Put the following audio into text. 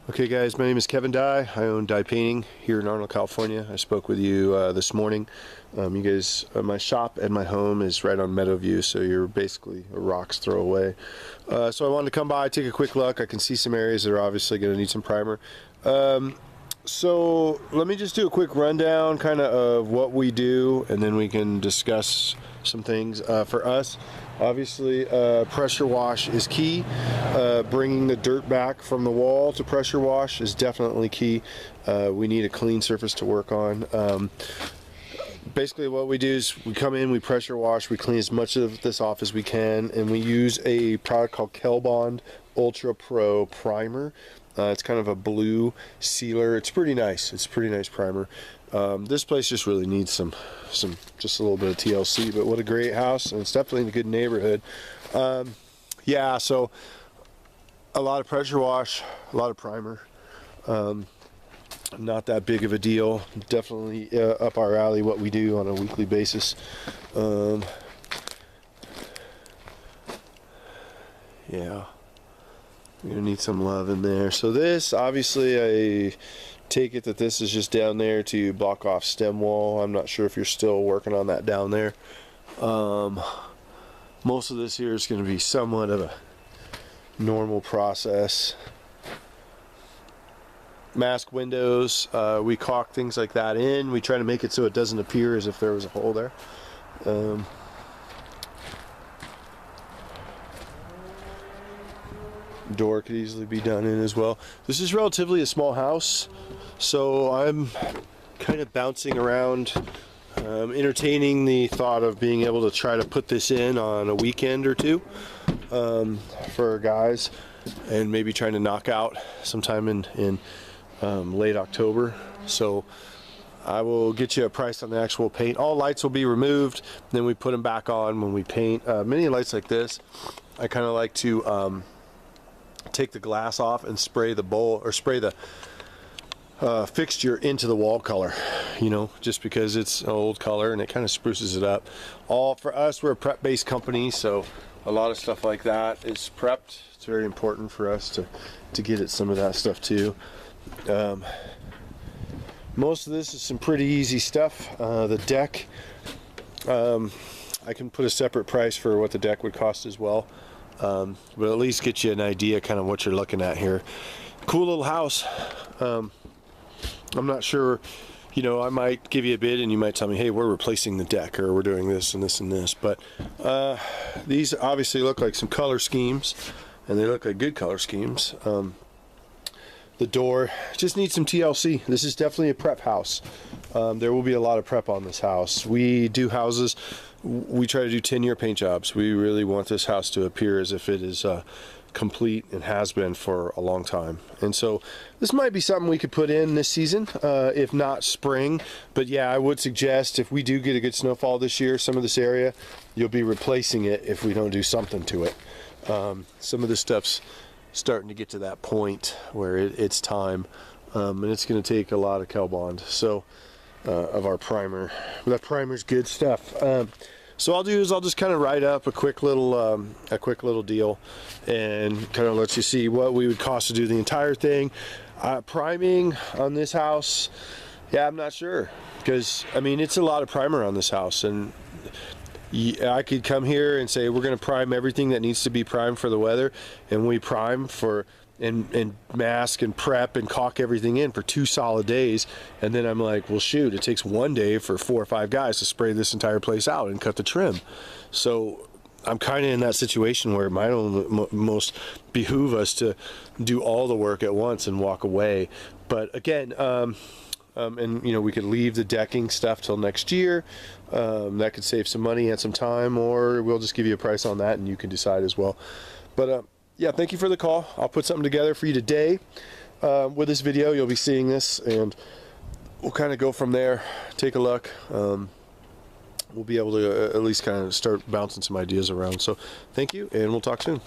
Okay guys, my name is Kevin Dye. I own Dye Painting here in Arnold, California. I spoke with you this morning. You guys, my shop and my home is right on Meadowview, so you're basically a rock's throw away. So I wanted to come by, take a quick look. I can see some areas that are obviously going to need some primer. So let me just do a quick rundown kind of what we do, and then we can discuss some things. For us, obviously pressure wash is key. Bringing the dirt back from the wall to pressure wash is definitely key. We need a clean surface to work on. Basically what we do is we come in, we pressure wash, we clean as much of this off as we can, and we use a product called Kelbond Ultra Pro Primer. It's kind of a blue sealer. It's pretty nice. It's a pretty nice primer. This place just really needs some just a little bit of TLC, but what a great house, and it's definitely in a good neighborhood. Yeah, so a lot of pressure wash, a lot of primer. Not that big of a deal. Definitely up our alley what we do on a weekly basis. Yeah. We're gonna need some love in there. So this, obviously, I take it that this is just down there to block off stem wall. I'm not sure if you're still working on that down there. Most of this here is going to be somewhat of a normal process. Mask windows, we caulk things like that in. We try to make it so it doesn't appear as if there was a hole there. Door could easily be done in as well. This is relatively a small house, so I'm kind of bouncing around, entertaining the thought of being able to try to put this in on a weekend or two for guys, and maybe trying to knock out sometime in late October. So I will get you a price on the actual paint. All lights will be removed, then we put them back on when we paint. Many lights like this, I kind of like to take the glass off and spray the bowl, or spray the fixture into the wall color, you know, just because it's an old color and it kind of spruces it up. All for us, we're a prep based company, so a lot of stuff like that is prepped. It's very important for us to get at some of that stuff too. Most of this is some pretty easy stuff. The deck, I can put a separate price for what the deck would cost as well. But at least get you an idea kind of what you're looking at here. Cool little house. I'm not sure, you know, I might give you a bid and you might tell me, hey, we're replacing the deck, or we're doing this and this and this, but these obviously look like some color schemes, and they look like good color schemes. The door just needs some TLC. This is definitely a prep house. There will be a lot of prep on this house. We do houses, we try to do 10-year paint jobs. We really want this house to appear as if it is complete and has been for a long time. And so this might be something we could put in this season, if not spring. But yeah, I would suggest if we do get a good snowfall this year, some of this area, you'll be replacing it if we don't do something to it. Some of this stuff's starting to get to that point where it's time, and it's going to take a lot of Kelbond, so of our primer. That primer's good stuff. So I'll just kind of write up a quick little deal and kind of let you see what we would cost to do the entire thing. Priming on this house, yeah, I'm not sure, because I mean it's a lot of primer on this house, and I could come here and say we're going to prime everything that needs to be primed for the weather, and we prime for and mask and prep and caulk everything in for 2 solid days, and then I'm like, well shoot, it takes 1 day for 4 or 5 guys to spray this entire place out and cut the trim. So I'm kind of in that situation where it might most behoove us to do all the work at once and walk away. But again, and you know, we could leave the decking stuff till next year. That could save some money and some time, or we'll just give you a price on that and you can decide as well. But yeah, thank you for the call. I'll put something together for you today with this video. You'll be seeing this, and we'll kind of go from there. Take a look. We'll be able to at least kind of start bouncing some ideas around. So thank you, and we'll talk soon.